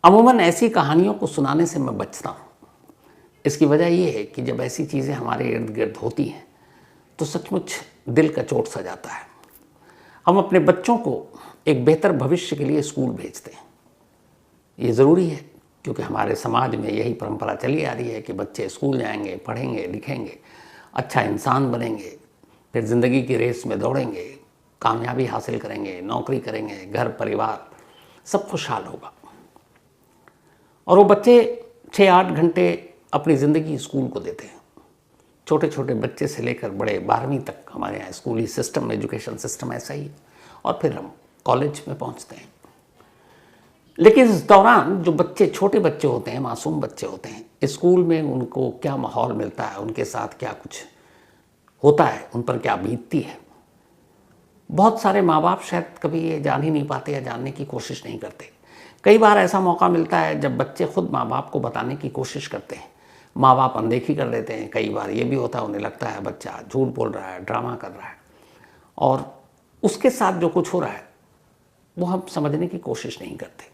अमूमन ऐसी कहानियों को सुनाने से मैं बचता हूँ। इसकी वजह ये है कि जब ऐसी चीज़ें हमारे इर्द गिर्द होती हैं तो सचमुच दिल का चोट सा जाता है। हम अपने बच्चों को एक बेहतर भविष्य के लिए स्कूल भेजते हैं। ये ज़रूरी है क्योंकि हमारे समाज में यही परंपरा चली आ रही है कि बच्चे स्कूल जाएंगे, पढ़ेंगे, लिखेंगे, अच्छा इंसान बनेंगे, फिर ज़िंदगी की रेस में दौड़ेंगे, कामयाबी हासिल करेंगे, नौकरी करेंगे, घर परिवार सब खुशहाल होगा। और वो बच्चे 6-8 घंटे अपनी ज़िंदगी स्कूल को देते हैं। छोटे छोटे बच्चे से लेकर बड़े 12वीं तक हमारे यहाँ स्कूली सिस्टम, एजुकेशन सिस्टम ऐसा ही है। और फिर हम कॉलेज में पहुँचते हैं। लेकिन इस दौरान जो बच्चे, छोटे बच्चे होते हैं, मासूम बच्चे होते हैं, स्कूल में उनको क्या माहौल मिलता है, उनके साथ क्या कुछ होता है, उन पर क्या बीतती है, बहुत सारे माँ बाप शायद कभी ये जान ही नहीं पाते या जानने की कोशिश नहीं करते। कई बार ऐसा मौका मिलता है जब बच्चे खुद माँ बाप को बताने की कोशिश करते हैं, माँ बाप अनदेखी कर देते हैं। कई बार ये भी होता है, उन्हें लगता है बच्चा झूठ बोल रहा है, ड्रामा कर रहा है, और उसके साथ जो कुछ हो रहा है वो हम समझने की कोशिश नहीं करते।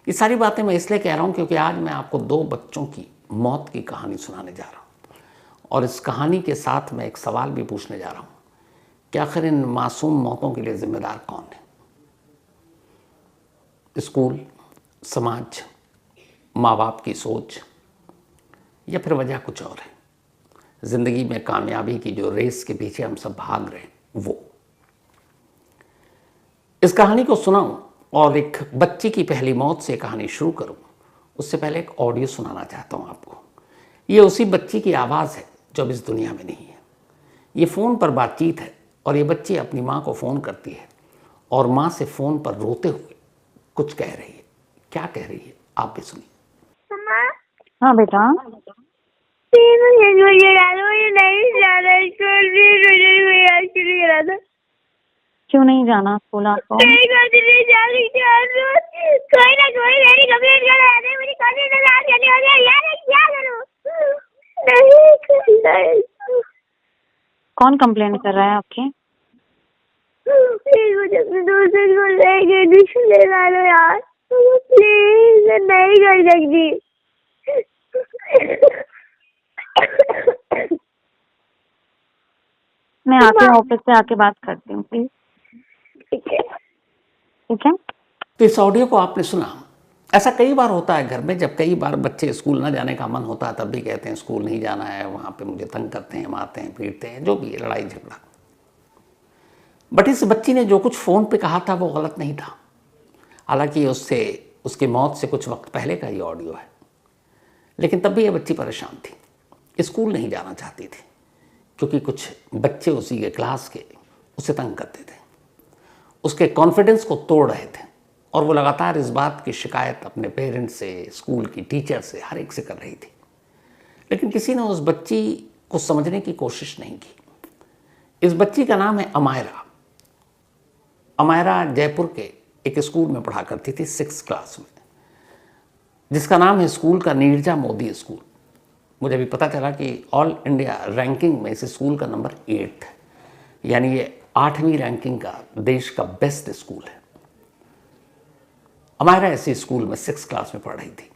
ये सारी बातें मैं इसलिए कह रहा हूँ क्योंकि आज मैं आपको 2 बच्चों की मौत की कहानी सुनाने जा रहा हूँ। और इस कहानी के साथ मैं एक सवाल भी पूछने जा रहा हूँ कि आखिर इन मासूम मौतों के लिए जिम्मेदार कौन है? स्कूल, समाज, माँ बाप की सोच, या फिर वजह कुछ और है? ज़िंदगी में कामयाबी की जो रेस के पीछे हम सब भाग रहे हैं वो। इस कहानी को सुनाऊं और एक बच्ची की पहली मौत से कहानी शुरू करूं, उससे पहले एक ऑडियो सुनाना चाहता हूं आपको। ये उसी बच्ची की आवाज़ है जो अब इस दुनिया में नहीं है। ये फ़ोन पर बातचीत है और ये बच्ची अपनी माँ को फ़ोन करती है और माँ से फ़ोन पर रोते हुए कुछ कह रही है। क्या कह रही है आप भी सुनिए। हाँ बेटा, क्यों नहीं जाना स्कूल आपको? कौन कंप्लेंट कर रहा है आपकी? प्लीज मुझे अपने दोस्त को लेके एडमिशन ले लो यार, प्लीज। नहीं कर सकती। मैं आके ऑफिस से आके बात करती हूँ, प्लीज। ठीक है। ठीक है। तो इस ऑडियो को आपने सुना। ऐसा कई बार होता है घर में, जब कई बार बच्चे स्कूल ना जाने का मन होता है तब भी कहते हैं स्कूल नहीं जाना है, वहाँ पे मुझे तंग करते हैं, मारते हैं, पीटते हैं, जो भी है, लड़ाई झगड़ा। बट इस बच्ची ने जो कुछ फ़ोन पे कहा था वो गलत नहीं था। हालांकि उसकी मौत से कुछ वक्त पहले का ये ऑडियो है, लेकिन तब भी ये बच्ची परेशान थी, स्कूल नहीं जाना चाहती थी क्योंकि कुछ बच्चे उसी के क्लास के उसे तंग करते थे, उसके कॉन्फिडेंस को तोड़ रहे थे, और वो लगातार इस बात की शिकायत अपने पेरेंट्स से, स्कूल की टीचर से, हर एक से कर रही थी। लेकिन किसी ने उस बच्ची को समझने की कोशिश नहीं की। इस बच्ची का नाम है अमायरा। अमायरा जयपुर के एक स्कूल में पढ़ा करती थी, 6th क्लास में, जिसका नाम है स्कूल का नीरजा मोदी स्कूल। मुझे भी पता चला कि ऑल इंडिया रैंकिंग में इस स्कूल का नंबर 8 है, यानी ये 8वीं रैंकिंग का देश का बेस्ट स्कूल है। अमायरा ऐसे स्कूल में 6th क्लास में पढ़ रही थी।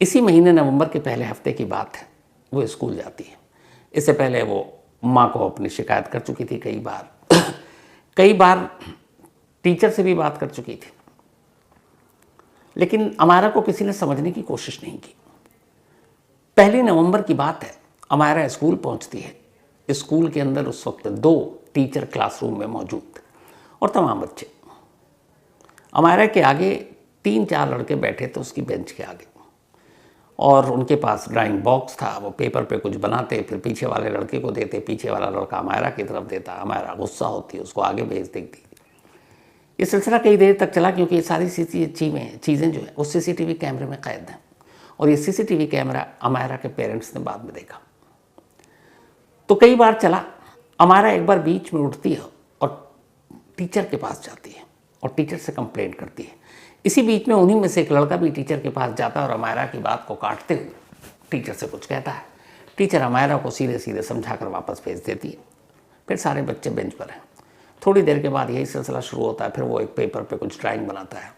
इसी महीने नवंबर के पहले हफ्ते की बात है, वो स्कूल जाती है। इससे पहले वो माँ को अपनी शिकायत कर चुकी थी कई बार टीचर से भी बात कर चुकी थी, लेकिन अमायरा को किसी ने समझने की कोशिश नहीं की। 1 नवंबर की बात है, अमायरा स्कूल पहुंचती है। स्कूल के अंदर उस वक्त 2 टीचर क्लासरूम में मौजूद थे और तमाम बच्चे। अमायरा के आगे 3-4 लड़के बैठे थे उसकी बेंच के आगे, और उनके पास ड्राइंग बॉक्स था। वो पेपर पे कुछ बनाते, फिर पीछे वाले लड़के को देते, पीछे वाला लड़का अमायरा की तरफ देता। अमायरा गुस्सा होती, उसको आगे भेज देती। ये सिलसिला कई देर तक चला क्योंकि ये सारी चीज़ें जो है वो CCTV कैमरे में कैद हैं, और ये CCTV कैमरा अमायरा के पेरेंट्स ने बाद में देखा। तो कई बार चला। अमायरा एक बार बीच में उठती है और टीचर के पास जाती है और टीचर से कंप्लेंट करती है। इसी बीच में उन्हीं में से एक लड़का भी टीचर के पास जाता है और अमायरा की बात को काटते हुए टीचर से कुछ कहता है। टीचर अमायरा को सीधे सीधे समझा कर वापस भेज देती है। फिर सारे बच्चे बेंच पर हैं। थोड़ी देर के बाद यही सिलसिला शुरू होता है। फिर वो एक पेपर पे कुछ ड्राइंग बनाता है,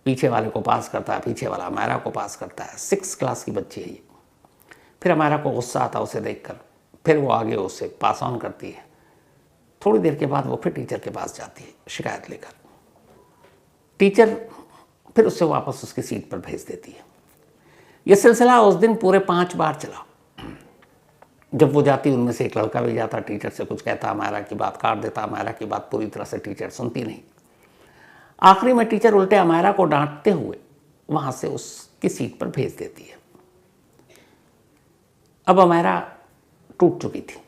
पीछे वाले को पास करता है, पीछे वाला अमायरा को पास करता है। 6 क्लास की बच्ची है ये। फिर अमायरा को गुस्सा आता है उसे देखकर, फिर वो आगे उसे पास ऑन करती है। थोड़ी देर के बाद वो फिर टीचर के पास जाती है शिकायत लेकर। टीचर फिर उससे वापस उसकी सीट पर भेज देती है। ये सिलसिला उस दिन पूरे 5 बार चला। जब वो जाती उनमें से एक लड़का भी जाता, टीचर से कुछ कहता, अमायरा की बात काट देता। अमायरा की बात पूरी तरह से टीचर सुनती नहीं। आखिरी में टीचर उल्टे अमायरा को डांटते हुए वहां से उसकी सीट पर भेज देती है। अब अमायरा टूट चुकी थी।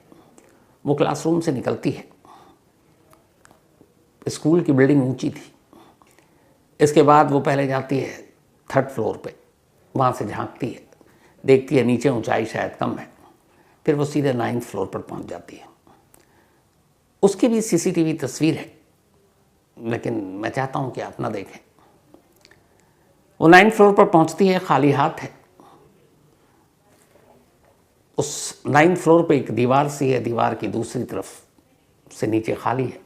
वो क्लासरूम से निकलती है। स्कूल की बिल्डिंग ऊंची थी। इसके बाद वो पहले जाती है 3rd फ्लोर पे, वहाँ से झांकती है, देखती है नीचे ऊंचाई शायद कम है। फिर वो सीधे 9th फ्लोर पर पहुँच जाती है। उसकी भी सीसीटीवी तस्वीर है, लेकिन मैं चाहता हूँ कि आप ना देखें। वो 9th फ्लोर पर पहुँचती है, खाली हाथ है। उस 9th फ्लोर पे एक दीवार सी है, दीवार की दूसरी तरफ से नीचे खाली है,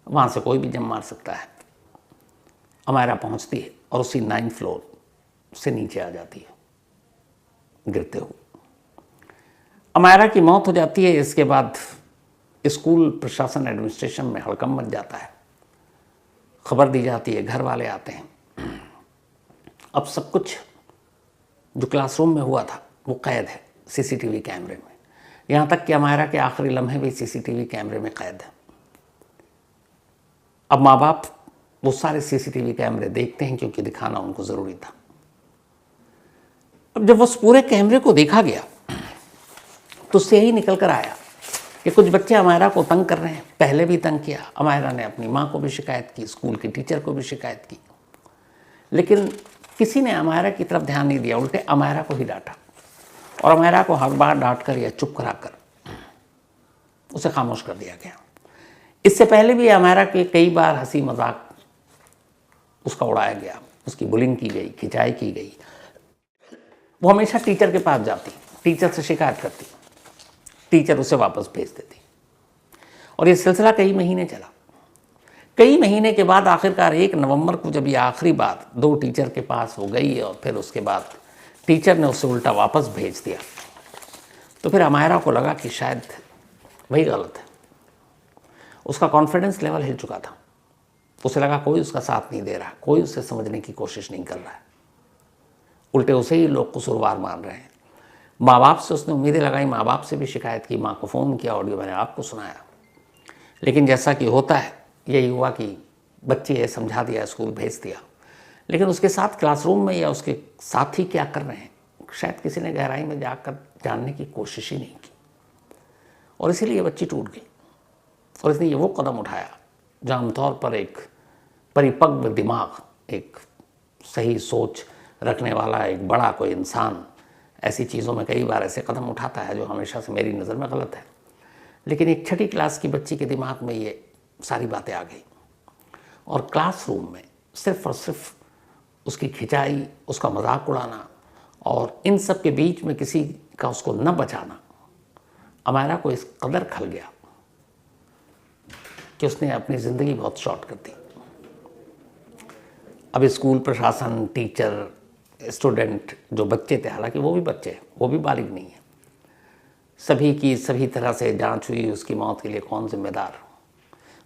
वहाँ से कोई भी जंप मार सकता है। अमायरा पहुँचती है और उसी 9th फ्लोर से नीचे आ जाती है गिरते हुए। अमायरा की मौत हो जाती है। इसके बाद स्कूल प्रशासन एडमिनिस्ट्रेशन में हड़कंप मच जाता है। खबर दी जाती है, घर वाले आते हैं। अब सब कुछ जो क्लासरूम में हुआ था वो कैद है सीसीटीवी कैमरे में। यहाँ तक कि अमायरा के आखिरी लम्हे भी सीसीटीवी कैमरे में कैद है। अब माँ बाप वो सारे सीसीटीवी कैमरे देखते हैं, क्योंकि दिखाना उनको ज़रूरी था। अब जब उस पूरे कैमरे को देखा गया तो उससे यही निकल कर आया कि कुछ बच्चे अमायरा को तंग कर रहे हैं। पहले भी तंग किया। अमायरा ने अपनी माँ को भी शिकायत की, स्कूल की टीचर को भी शिकायत की, लेकिन किसी ने अमायरा की तरफ ध्यान नहीं दिया। उल्टे अमायरा को ही डांटा और अमायरा को हर बार डांट कर या चुप कराकर उसे खामोश कर दिया गया। इससे पहले भी अमायरा के कई बार हंसी मजाक उसका उड़ाया गया, उसकी बुलिंग की गई, खिंचाई की गई। वो हमेशा टीचर के पास जाती, टीचर से शिकायत करती, टीचर उसे वापस भेज देती, और ये सिलसिला कई महीने चला। कई महीने के बाद आखिरकार 1 नवंबर को जब ये आखिरी बात 2 टीचर के पास हो गई और फिर उसके बाद टीचर ने उसे उल्टा वापस भेज दिया, तो फिर अमायरा को लगा कि शायद वही गलत है। उसका कॉन्फिडेंस लेवल हिल चुका था। उसे लगा कोई उसका साथ नहीं दे रहा, कोई उसे समझने की कोशिश नहीं कर रहा है, उल्टे उसे ही लोग कसूरवार मान रहे हैं। माँ बाप से उसने उम्मीदें लगाई, माँ बाप से भी शिकायत की, माँ को फ़ोन किया, ऑडियो मैंने आपको सुनाया। लेकिन जैसा कि होता है यही हुआ कि बच्चे ये समझा दिया, स्कूल भेज दिया। लेकिन उसके साथ क्लासरूम में या उसके साथी क्या कर रहे हैं शायद किसी ने गहराई में जाकर जानने की कोशिश ही नहीं की, और इसीलिए बच्ची टूट गई। और इसने ये वो कदम उठाया जो आमतौर पर एक परिपक्व दिमाग, एक सही सोच रखने वाला एक बड़ा कोई इंसान ऐसी चीज़ों में कई बार ऐसे कदम उठाता है जो हमेशा से मेरी नज़र में गलत है। लेकिन एक 6ठी क्लास की बच्ची के दिमाग में ये सारी बातें आ गई, और क्लासरूम में सिर्फ और सिर्फ उसकी खिंचाई, उसका मजाक उड़ाना और इन सब के बीच में किसी का उसको न बचाना अमायरा को इस कदर खल गया कि उसने अपनी ज़िंदगी बहुत शॉर्ट कर दी। अब स्कूल प्रशासन, टीचर, स्टूडेंट, जो बच्चे थे, हालांकि वो भी बच्चे हैं, वो भी बालिग नहीं है, सभी की सभी तरह से जांच हुई उसकी मौत के लिए कौन जिम्मेदार।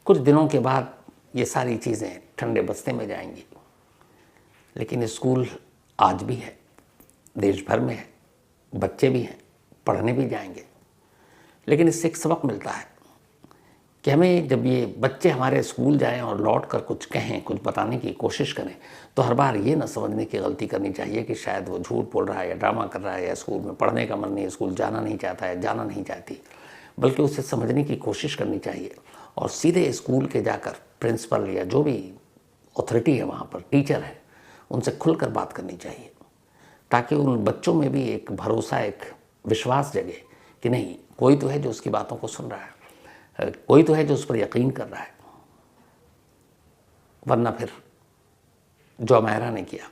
कुछ दिनों के बाद ये सारी चीज़ें ठंडे बस्ते में जाएंगी, लेकिन स्कूल आज भी है, देश भर में है, बच्चे भी हैं, पढ़ने भी जाएंगे। लेकिन इससे एक सबक मिलता है कि हमें जब ये बच्चे हमारे स्कूल जाएं और लौट कर कुछ कहें, कुछ बताने की कोशिश करें, तो हर बार ये ना समझने की गलती करनी चाहिए कि शायद वो झूठ बोल रहा है या ड्रामा कर रहा है या स्कूल में पढ़ने का मन नहीं है, स्कूल जाना नहीं चाहता है, जाना नहीं चाहती, बल्कि उसे समझने की कोशिश करनी चाहिए और सीधे स्कूल के जाकर प्रिंसिपल या जो भी अथॉरिटी है वहाँ पर, टीचर है, उनसे खुलकर बात करनी चाहिए, ताकि उन बच्चों में भी एक भरोसा, एक विश्वास जगे कि नहीं, कोई तो है जो उसकी बातों को सुन रहा है, कोई तो है जो उस पर यकीन कर रहा है। वरना फिर जो अमायरा ने किया,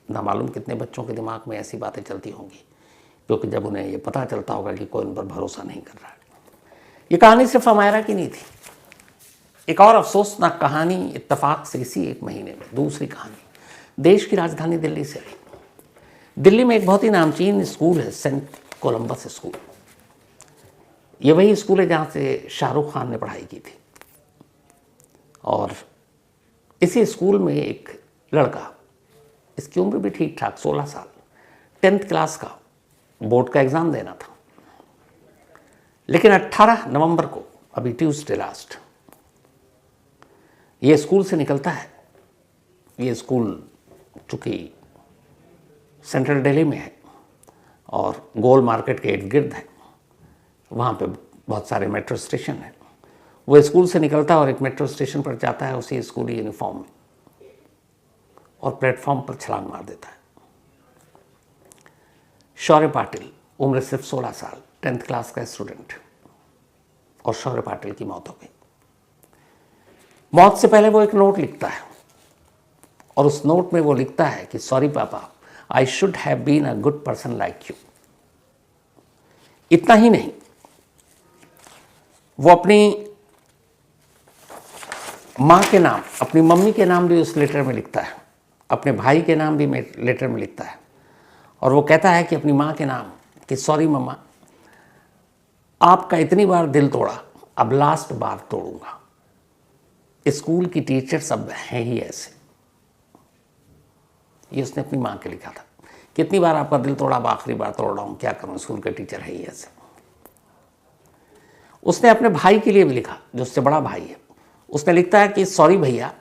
ना मालूम कितने बच्चों के दिमाग में ऐसी बातें चलती होंगी, क्योंकि जब उन्हें ये पता चलता होगा कि कोई उन पर भरोसा नहीं कर रहा है। ये कहानी सिर्फ अमायरा की नहीं थी। एक और अफसोसनाक कहानी इत्तेफाक से इसी 1 महीने में, दूसरी कहानी देश की राजधानी दिल्ली से रही। दिल्ली में एक बहुत ही नामचीन स्कूल है, सेंट कोलंबस स्कूल। ये वही स्कूल है जहाँ से शाहरुख खान ने पढ़ाई की थी। और इसी स्कूल में एक लड़का, इसकी उम्र भी ठीक ठाक 16 साल, 10th क्लास का बोर्ड का एग्ज़ाम देना था। लेकिन 18 नवंबर को, अभी ट्यूसडे लास्ट, ये स्कूल से निकलता है। ये स्कूल चूँकि सेंट्रल दिल्ली में है और गोल मार्केट के इर्द गिर्द है, वहाँ पे बहुत सारे मेट्रो स्टेशन हैं। वो स्कूल से निकलता है और एक मेट्रो स्टेशन पर जाता है उसी स्कूली यूनिफॉर्म में, और प्लेटफॉर्म पर छलांग मार देता है। शौर्य पाटिल, उम्र सिर्फ 16 साल, 10th क्लास का स्टूडेंट, और शौर्य पाटिल की मौत हो गई। मौत से पहले वो एक नोट लिखता है, और उस नोट में वो लिखता है कि sorry papa, I should have been a good person like you. इतना ही नहीं, वो अपनी माँ के नाम, अपनी मम्मी के नाम भी उस लेटर में लिखता है, अपने भाई के नाम भी लेटर में लिखता है। और वो कहता है कि अपनी माँ के नाम कि सॉरी मम्मा, आपका इतनी बार दिल तोड़ा, अब लास्ट बार तोड़ूंगा। स्कूल की टीचर सब हैं ही ऐसे। ये उसने अपनी माँ के लिखा था, कितनी बार आपका दिल तोड़ा, अब आखिरी बार तोड़ रहा हूँ, क्या करूँ, स्कूल के टीचर है ही ऐसे। उसने अपने भाई के लिए भी लिखा, जो उससे बड़ा भाई है। उसने लिखता है कि सॉरी भैया,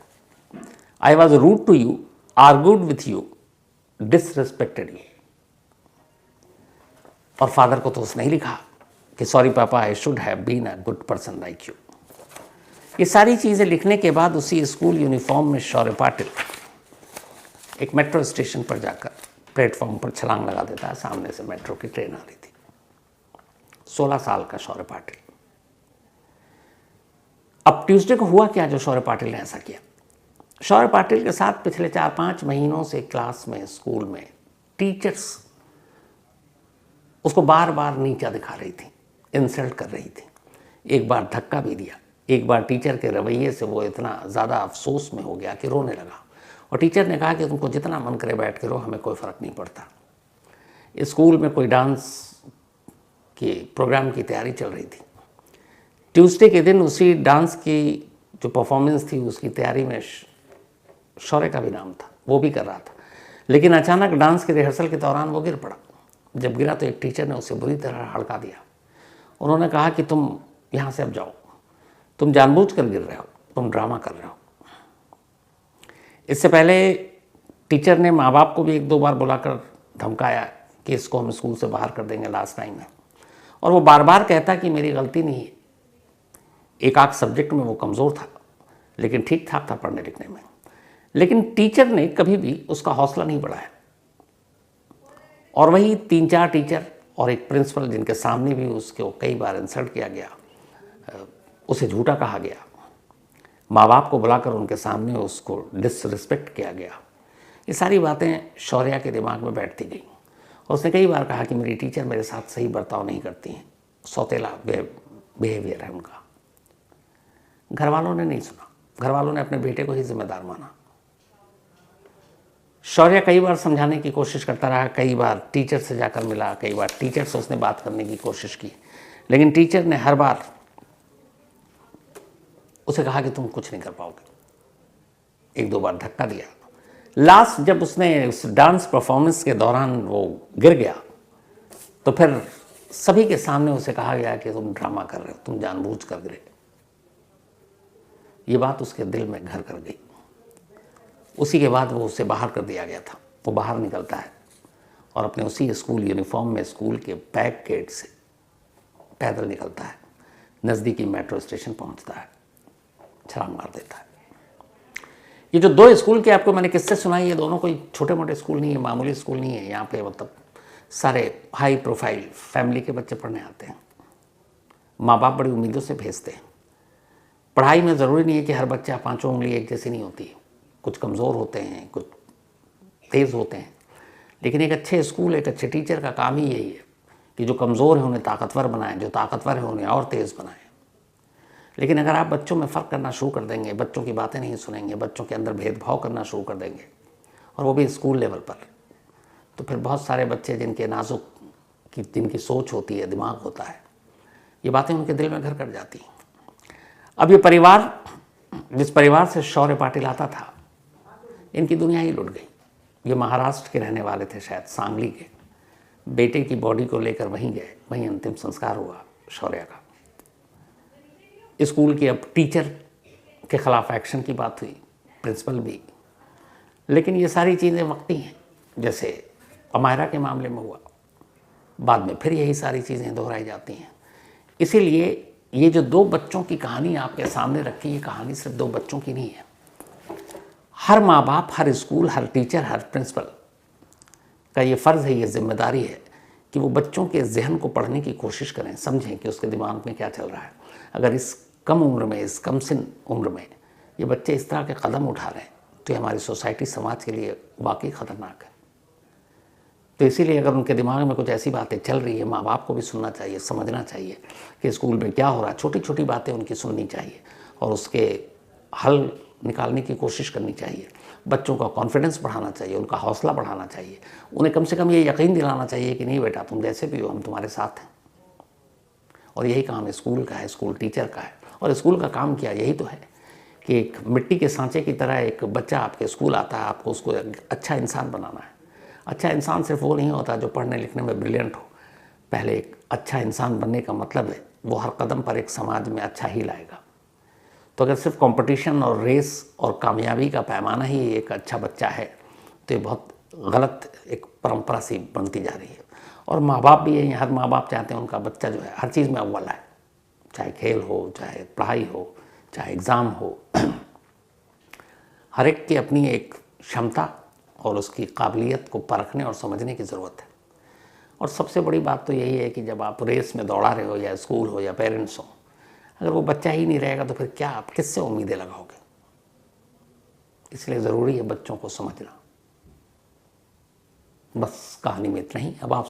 I was rude to you, argued with you, disrespected you. और फादर को तो उसने ही लिखा कि sorry papa, I should have been a good person like you. ये सारी चीज़ें लिखने के बाद उसी स्कूल यूनिफॉर्म में शौर्य पाटिल एक मेट्रो स्टेशन पर जाकर प्लेटफॉर्म पर छलांग लगा देता है। सामने से मेट्रो की ट्रेन आ रही थी। 16 साल का शौर्य पाटिल। अब ट्यूसडे को हुआ क्या जो शौर्य पाटिल ने ऐसा किया? शौर्य पाटिल के साथ पिछले 4-5 महीनों से क्लास में, स्कूल में टीचर्स उसको बार बार नीचा दिखा रही थी, इंसल्ट कर रही थी। एक बार धक्का भी दिया। एक बार टीचर के रवैये से वो इतना ज़्यादा अफसोस में हो गया कि रोने लगा, और टीचर ने कहा कि तुमको जितना मन करे बैठ के रो, हमें कोई फ़र्क नहीं पड़ता। स्कूल में कोई डांस के प्रोग्राम की तैयारी चल रही थी। ट्यूसडे के दिन उसी डांस की जो परफॉर्मेंस थी, उसकी तैयारी में शौर्य का भी नाम था, वो भी कर रहा था। लेकिन अचानक डांस के रिहर्सल के दौरान वो गिर पड़ा। जब गिरा तो एक टीचर ने उसे बुरी तरह हड़का दिया। उन्होंने कहा कि तुम यहाँ से अब जाओ, तुम जानबूझ कर गिर रहे हो, तुम ड्रामा कर रहे हो। इससे पहले टीचर ने माँ बाप को भी 1-2 बार बुलाकर धमकाया कि इसको हम स्कूल से बाहर कर देंगे लास्ट टाइम में, और वो बार बार कहता कि मेरी गलती नहीं है। एक आध सब्जेक्ट में वो कमज़ोर था, लेकिन ठीक ठाक था पढ़ने लिखने में। लेकिन टीचर ने कभी भी उसका हौसला नहीं बढ़ाया। और वही 3-4 टीचर और एक प्रिंसिपल, जिनके सामने भी उसको कई बार इंसल्ट किया गया, उसे झूठा कहा गया, माँ बाप को बुलाकर उनके सामने उसको डिसरिस्पेक्ट किया गया, ये सारी बातें शौर्या के दिमाग में बैठती गई। और उसने कई बार कहा कि मेरी टीचर मेरे साथ सही बर्ताव नहीं करती हैं, सौतेला बिहेवियर है उनका। घर वालों ने नहीं सुना, घर वालों ने अपने बेटे को ही जिम्मेदार माना। शौर्य कई बार समझाने की कोशिश करता रहा, कई बार टीचर से जाकर मिला, कई बार टीचर से उसने बात करने की कोशिश की, लेकिन टीचर ने हर बार उसे कहा कि तुम कुछ नहीं कर पाओगे। 1-2 बार धक्का दिया। लास्ट जब उसने उस डांस परफॉर्मेंस के दौरान वो गिर गया, तो फिर सभी के सामने उसे कहा गया कि तुम ड्रामा कर रहे हो, तुम जानबूझ कर गिरे। ये बात उसके दिल में घर कर गई। उसी के बाद वो उसे बाहर कर दिया गया था। वो बाहर निकलता है और अपने उसी स्कूल यूनिफॉर्म में स्कूल के बैक गेट से पैदल निकलता है, नज़दीकी मेट्रो स्टेशन पहुंचता है, छलांग मार देता है। ये जो 2 स्कूल के आपको मैंने किस्से सुनाए, ये दोनों कोई छोटे मोटे स्कूल नहीं है, मामूली स्कूल नहीं है। यहाँ पे मतलब सारे हाई प्रोफाइल फैमिली के बच्चे पढ़ने आते हैं। माँ बाप बड़ी उम्मीदों से भेजते हैं। पढ़ाई में ज़रूरी नहीं है कि हर बच्चा 5 उंगली एक जैसी नहीं होती है। कुछ कमज़ोर होते हैं, कुछ तेज़ होते हैं। लेकिन एक अच्छे स्कूल, एक अच्छे टीचर का काम ही यही है कि जो कमज़ोर है उन्हें ताकतवर बनाएं, जो ताकतवर है उन्हें और तेज़ बनाएं। लेकिन अगर आप बच्चों में फ़र्क करना शुरू कर देंगे, बच्चों की बातें नहीं सुनेंगे, बच्चों के अंदर भेदभाव करना शुरू कर देंगे, और वो भी स्कूल लेवल पर, तो फिर बहुत सारे बच्चे जिनके नाजुक की जिनकी सोच होती है, दिमाग होता है, ये बातें उनके दिल में घर कर जाती हैं। अब ये परिवार, जिस परिवार से शौर्य पाटिल आता था, इनकी दुनिया ही लुट गई। ये महाराष्ट्र के रहने वाले थे, शायद सांगली के। बेटे की बॉडी को लेकर वहीं गए, वहीं अंतिम संस्कार हुआ शौर्य का। स्कूल की अब टीचर के खिलाफ एक्शन की बात हुई, प्रिंसिपल भी, लेकिन ये सारी चीज़ें वक्ती हैं। जैसे अमायरा के मामले में हुआ, बाद में फिर यही सारी चीज़ें दोहराई जाती हैं। इसीलिए ये जो 2 बच्चों की कहानी आपके सामने रखी, ये कहानी सिर्फ 2 बच्चों की नहीं है। हर माँ बाप, हर स्कूल, हर टीचर, हर प्रिंसिपल का ये फ़र्ज़ है, ये जिम्मेदारी है कि वो बच्चों के जहन को पढ़ने की कोशिश करें, समझें कि उसके दिमाग में क्या चल रहा है। अगर इस कम उम्र में, इस कम सिन उम्र में ये बच्चे इस तरह के कदम उठा रहे हैं, तो ये हमारी सोसाइटी, समाज के लिए वाकई ख़तरनाक है। तो इसीलिए अगर उनके दिमाग में कुछ ऐसी बातें चल रही है, माँ बाप को भी सुनना चाहिए, समझना चाहिए कि स्कूल में क्या हो रहा है। छोटी छोटी बातें उनकी सुननी चाहिए और उसके हल निकालने की कोशिश करनी चाहिए। बच्चों का कॉन्फिडेंस बढ़ाना चाहिए, उनका हौसला बढ़ाना चाहिए। उन्हें कम से कम ये यकीन दिलाना चाहिए कि नहीं बेटा, तुम जैसे भी हो, हम तुम्हारे साथ हैं। और यही काम स्कूल का है, स्कूल टीचर का है। और स्कूल का काम क्या, यही तो है कि एक मिट्टी के सांचे की तरह एक बच्चा आपके स्कूल आता है, आपको उसको अच्छा इंसान बनाना है। अच्छा इंसान सिर्फ वो नहीं होता जो पढ़ने लिखने में ब्रिलियंट हो। पहले एक अच्छा इंसान बनने का मतलब है वो हर कदम पर एक समाज में अच्छा ही लाएगा। तो अगर सिर्फ कंपटीशन और रेस और कामयाबी का पैमाना ही एक अच्छा बच्चा है, तो ये बहुत गलत एक परंपरा सी बनती जा रही है। और माँ बाप भी यही, हर माँ बाप चाहते हैं उनका बच्चा जो है हर चीज़ में अव्वल आए, चाहे खेल हो, चाहे पढ़ाई हो, चाहे एग्ज़ाम हो। हर एक की अपनी एक क्षमता और उसकी काबिलियत को परखने और समझने की ज़रूरत है। और सबसे बड़ी बात तो यही है कि जब आप रेस में दौड़ा रहे हो, या स्कूल हो या पेरेंट्स हो, अगर वो बच्चा ही नहीं रहेगा तो फिर क्या आप किससे उम्मीदें लगाओगे। इसलिए ज़रूरी है बच्चों को समझना। बस कहानी में इतना ही। अब आप